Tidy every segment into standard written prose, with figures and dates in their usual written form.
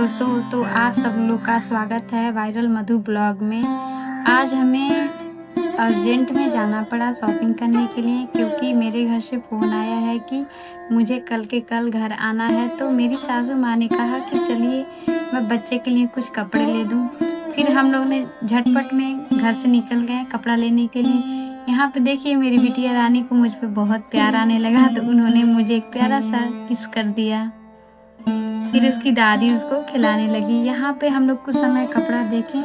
दोस्तों, तो आप सब लोग का स्वागत है वायरल मधु ब्लॉग में। आज हमें अर्जेंट में जाना पड़ा शॉपिंग करने के लिए, क्योंकि मेरे घर से फ़ोन आया है कि मुझे कल के कल घर आना है। तो मेरी सासू माँ ने कहा कि चलिए मैं बच्चे के लिए कुछ कपड़े ले दूँ। फिर हम लोग ने झटपट में घर से निकल गए कपड़ा लेने के लिए। यहाँ पे देखिए मेरी बिटिया रानी को मुझ पे बहुत प्यार आने लगा, तो उन्होंने मुझे एक प्यारा सा किस कर दिया। फिर उसकी दादी उसको खिलाने लगी। यहाँ पे हम लोग कुछ समय कपड़ा देखे,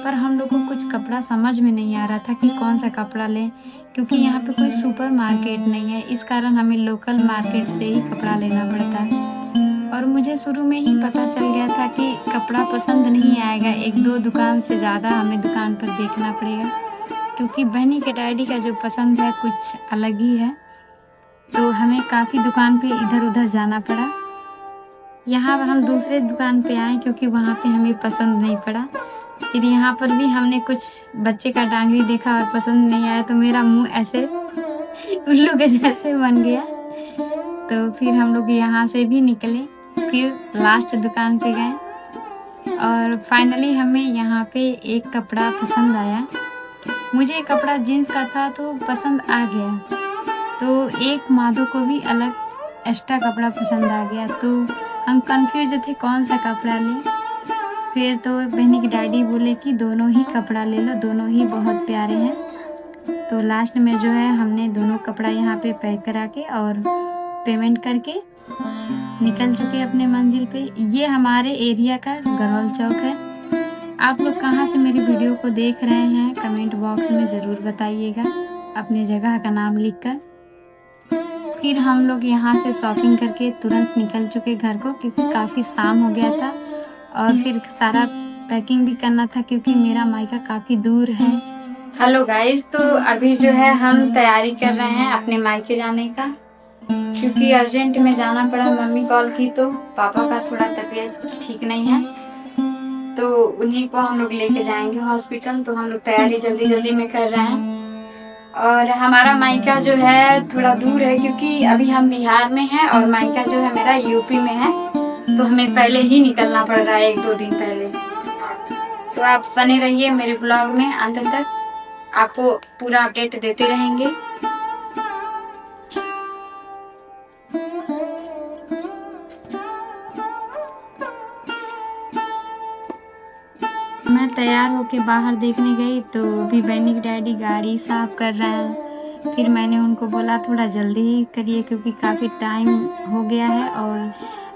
पर हम लोग को कुछ कपड़ा समझ में नहीं आ रहा था कि कौन सा कपड़ा लें, क्योंकि यहाँ पे कोई सुपर मार्केट नहीं है। इस कारण हमें लोकल मार्केट से ही कपड़ा लेना पड़ता है। और मुझे शुरू में ही पता चल गया था कि कपड़ा पसंद नहीं आएगा, एक दो दुकान से ज़्यादा हमें दुकान पर देखना पड़ेगा, क्योंकि बहनी के डैडी का जो पसंद है कुछ अलग ही है। तो हमें काफ़ी दुकान पे इधर उधर जाना पड़ा। यहाँ हम दूसरे दुकान पे आए क्योंकि वहाँ पे हमें पसंद नहीं पड़ा। फिर यहाँ पर भी हमने कुछ बच्चे का डांगरी देखा और पसंद नहीं आया, तो मेरा मुंह ऐसे उल्लू के जैसे बन गया। तो फिर हम लोग यहाँ से भी निकले, फिर लास्ट दुकान पे गए और फाइनली हमें यहाँ पे एक कपड़ा पसंद आया। मुझे कपड़ा जीन्स का था तो पसंद आ गया, तो एक माधो को भी अलग एक्स्ट्रा कपड़ा पसंद आ गया। तो हम कंफ्यूज थे कौन सा कपड़ा लें। फिर तो बहनी की डैडी बोले कि दोनों ही कपड़ा ले लो, दोनों ही बहुत प्यारे हैं। तो लास्ट में जो है हमने दोनों कपड़ा यहाँ पे पैक करा के और पेमेंट करके निकल चुके अपने मंजिल पे। ये हमारे एरिया का गरौल चौक है। आप लोग कहाँ से मेरी वीडियो को देख रहे हैं कमेंट बॉक्स में ज़रूर बताइएगा अपने जगह का नाम लिखकर। फिर हम लोग यहाँ से शॉपिंग करके तुरंत निकल चुके घर को, क्योंकि काफ़ी शाम हो गया था और फिर सारा पैकिंग भी करना था, क्योंकि मेरा मायका काफ़ी दूर है। हेलो गाइस, तो अभी जो है हम तैयारी कर रहे हैं अपने मायके जाने का, क्योंकि अर्जेंट में जाना पड़ा। मम्मी कॉल की तो पापा का थोड़ा तबीयत ठीक नहीं है, तो उन्हीं को हम लोग लेके जाएंगे हॉस्पिटल। तो हम लोग तैयारी जल्दी जल्दी में कर रहे हैं। और हमारा मायका जो है थोड़ा दूर है, क्योंकि अभी हम बिहार में हैं और मायका जो है मेरा यूपी में है, तो हमें पहले ही निकलना पड़ रहा है, एक दो दिन पहले। तो आप बने रहिए मेरे ब्लॉग में अंत तक, आपको पूरा अपडेट देते रहेंगे। मैं तैयार होके बाहर देखने गई तो अभी बहनी की डैडी गाड़ी साफ कर रहे हैं। फिर मैंने उनको बोला थोड़ा जल्दी ही करिए, क्योंकि काफ़ी टाइम हो गया है और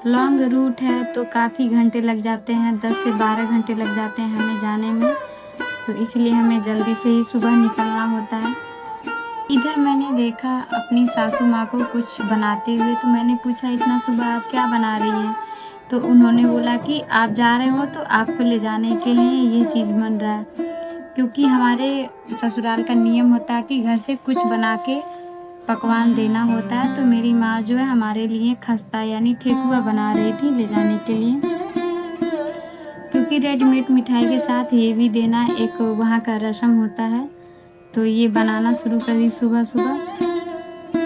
लॉन्ग रूट है, तो काफ़ी घंटे लग जाते हैं, 10 से 12 घंटे लग जाते हैं हमें जाने में। तो इसलिए हमें जल्दी से ही सुबह निकलना होता है। इधर मैंने देखा अपनी सासू माँ को कुछ बनाते हुए, तो मैंने पूछा इतना सुबह आप क्या बना रही हैं? तो उन्होंने बोला कि आप जा रहे हो तो आपको ले जाने के लिए ये चीज़ बन रहा है, क्योंकि हमारे ससुराल का नियम होता है कि घर से कुछ बना के पकवान देना होता है। तो मेरी माँ जो है हमारे लिए खस्ता यानी ठेकुआ बना रही थी ले जाने के लिए, क्योंकि रेडीमेड मिठाई के साथ ये भी देना एक वहाँ का रस्म होता है। तो ये बनाना शुरू कर दी सुबह सुबह।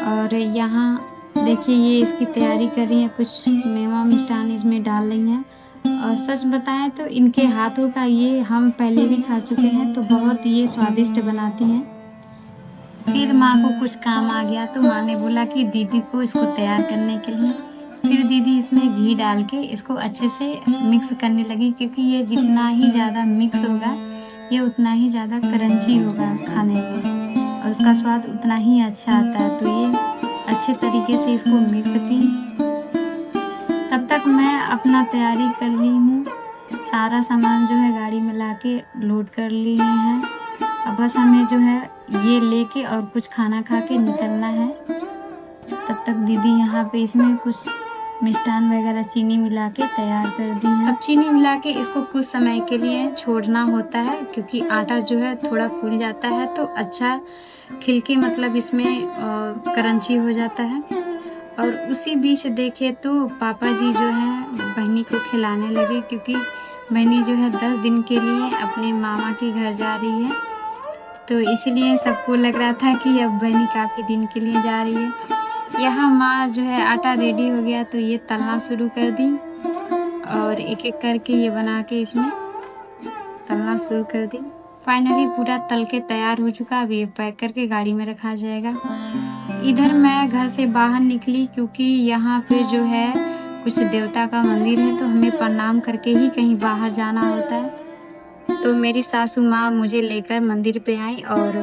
और यहाँ देखिए ये इसकी तैयारी कर रही हैं, कुछ मेवा मिष्ठान इसमें डाल रही हैं। और सच बताएं तो इनके हाथों का ये हम पहले भी खा चुके हैं, तो बहुत ये स्वादिष्ट बनाती हैं। फिर माँ को कुछ काम आ गया, तो माँ ने बोला कि दीदी को इसको तैयार करने के लिए। फिर दीदी इसमें घी डाल के इसको अच्छे से मिक्स करने लगी, क्योंकि ये जितना ही ज़्यादा मिक्स होगा ये उतना ही ज़्यादा क्रंची होगा खाने में, और उसका स्वाद उतना ही अच्छा आता है। तो ये अच्छे तरीके से इसको मिक्स की। तब तक मैं अपना तैयारी कर ली हूँ, सारा सामान जो है गाड़ी में लाके लोड कर लिए हैं। अब बस हमें जो है ये लेके और कुछ खाना खा के निकलना है। तब तक दीदी यहाँ पे इसमें कुछ मिष्ठान वगैरह चीनी मिला के तैयार कर दी है। अब चीनी मिला के इसको कुछ समय के लिए छोड़ना होता है, क्योंकि आटा जो है थोड़ा फूल जाता है, तो अच्छा खिल के मतलब इसमें क्रंची हो जाता है। और उसी बीच देखे तो पापा जी जो है बहनी को खिलाने लगे, क्योंकि बहनी जो है 10 दिन के लिए अपने मामा के घर जा रही है, तो इसलिए सबको लग रहा था कि अब बहनी काफ़ी दिन के लिए जा रही है। यहाँ माँ जो है आटा रेडी हो गया, तो ये तलना शुरू कर दी। और एक एक करके ये बना के इसमें तलना शुरू कर दी। फाइनली पूरा तल के तैयार हो चुका। अब ये पैक करके गाड़ी में रखा जाएगा। इधर मैं घर से बाहर निकली क्योंकि यहाँ पे जो है कुछ देवता का मंदिर है, तो हमें प्रणाम करके ही कहीं बाहर जाना होता है। तो मेरी सासू माँ मुझे लेकर मंदिर पे आई और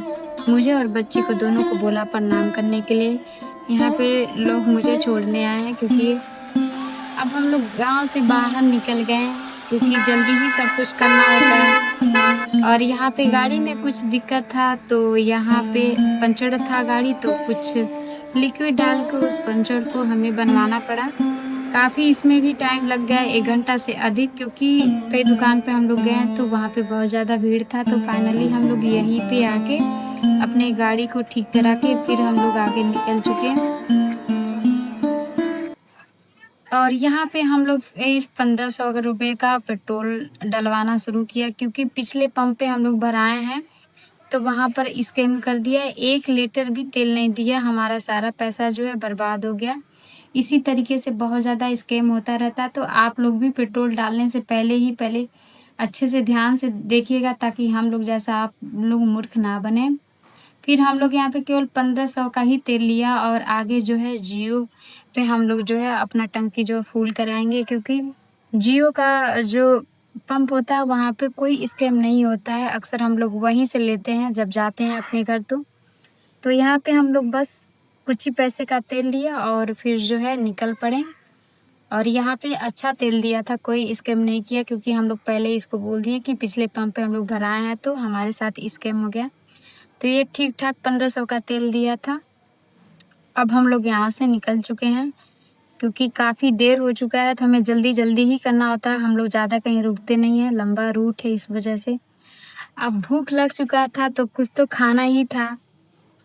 मुझे और बच्ची को दोनों को बोला प्रणाम करने के लिए। यहाँ पे लोग मुझे छोड़ने आए हैं क्योंकि अब हम लोग गांव से बाहर निकल गए क्योंकि जल्दी ही सब कुछ करना होता है। और यहाँ पे गाड़ी में कुछ दिक्कत था, तो यहाँ पे पंचर था गाड़ी, तो कुछ लिक्विड डाल के उस पंचर को हमें बनवाना पड़ा। काफ़ी इसमें भी टाइम लग गया, 1 घंटा से अधिक, क्योंकि कई दुकान पे हम लोग गए तो वहाँ पे बहुत ज़्यादा भीड़ था। तो फाइनली हम लोग यहीं पे आके अपने गाड़ी को ठीक करा के फिर हम लोग आगे निकल चुके हैं। और यहाँ पे हम लोग 1500 रुपये का पेट्रोल डलवाना शुरू किया क्योंकि पिछले पंप पे हम लोग भराए हैं, तो वहाँ पर स्कैम कर दिया। 1 लीटर भी तेल नहीं दिया, हमारा सारा पैसा जो है बर्बाद हो गया। इसी तरीके से बहुत ज़्यादा स्कैम होता रहता है, तो आप लोग भी पेट्रोल डालने से पहले अच्छे से ध्यान से देखिएगा ताकि हम लोग जैसा आप लोग मूर्ख ना बने। फिर हम लोग यहाँ पे केवल 1500 का ही तेल लिया और आगे जो है जियो पे हम लोग जो है अपना टंकी जो फुल कराएंगे, क्योंकि जियो का जो पंप होता है वहाँ पे कोई स्कैम नहीं होता है। अक्सर हम लोग वहीं से लेते हैं जब जाते हैं अपने घर। तो यहाँ पे हम लोग बस कुछ ही पैसे का तेल लिया और फिर जो है निकल पड़े। और यहाँ पे अच्छा तेल दिया था, कोई स्कैम नहीं किया, क्योंकि हम लोग पहले इसको बोल दिए कि पिछले पंप पे हम लोग भराए हैं तो हमारे साथ स्कैम हो गया। तो ये ठीक ठाक 1500 का तेल दिया था। अब हम लोग यहाँ से निकल चुके हैं क्योंकि काफ़ी देर हो चुका है, तो हमें जल्दी ही करना होता है। हम लोग ज़्यादा कहीं रुकते नहीं हैं, लंबा रूट है इस वजह से। अब भूख लग चुका था तो कुछ तो खाना ही था,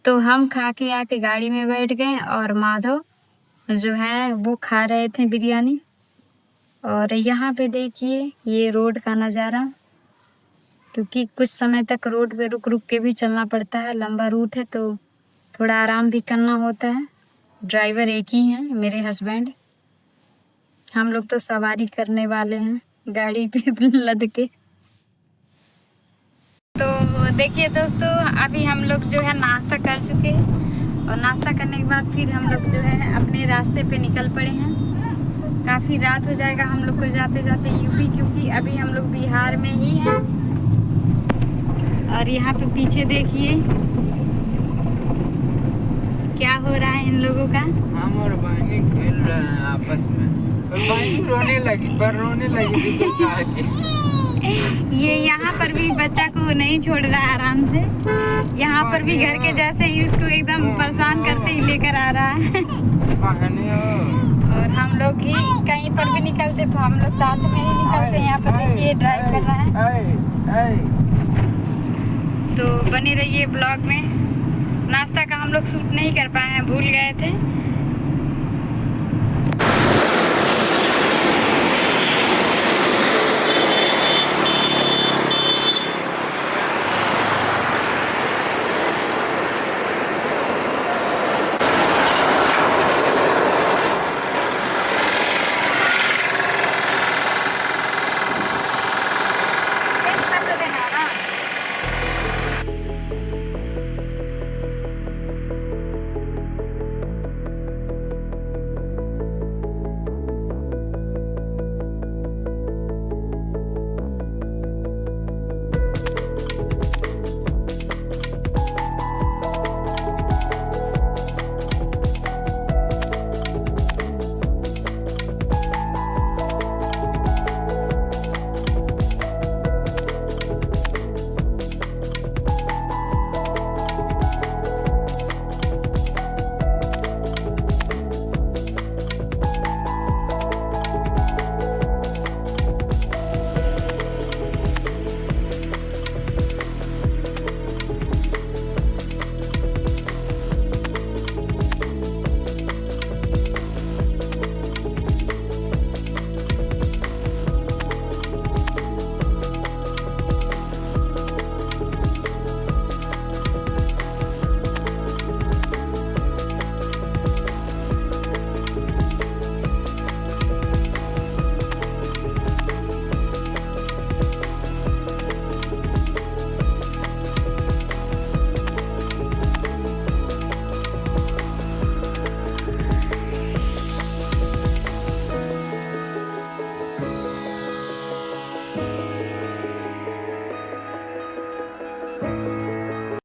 तो हम खा के आके गाड़ी में बैठ गए और माधव जो है वो खा रहे थे बिरयानी। और यहाँ पे देखिए ये रोड का नज़ारा, क्योंकि कुछ समय तक रोड पे रुक के भी चलना पड़ता है, लंबा रूट है तो थोड़ा आराम भी करना होता है। ड्राइवर एक ही हैं, मेरे हस्बैंड। हम लोग तो सवारी करने वाले हैं गाड़ी पे लद के। तो देखिए दोस्तों, अभी हम लोग जो है नाश्ता कर चुके हैं और नाश्ता करने के बाद फिर हम लोग जो है अपने रास्ते पे निकल पड़े हैं। काफ़ी रात हो जाएगा हम लोग को जाते जाते यूपी, क्योंकि अभी हम लोग बिहार में ही हैं। और यहाँ पे पीछे देखिए क्या हो रहा है इन लोगों का। हम और बहनी खेल रहे हैं आपस में, और बहनी रोने लगी ये यहाँ पर भी बच्चा को नहीं छोड़ रहा है आराम से। यहाँ पर भी घर के जैसे ही उसको एकदम परेशान करते ही लेकर आ रहा है। और हम लोग ही कहीं पर भी निकलते तो हम लोग साथ में ही निकलते। यहाँ पर देखिए ड्राइव कर रहा है। तो बने रहिए ब्लॉग में। नाश्ता का हम लोग शूट नहीं कर पाए हैं, भूल गए थे।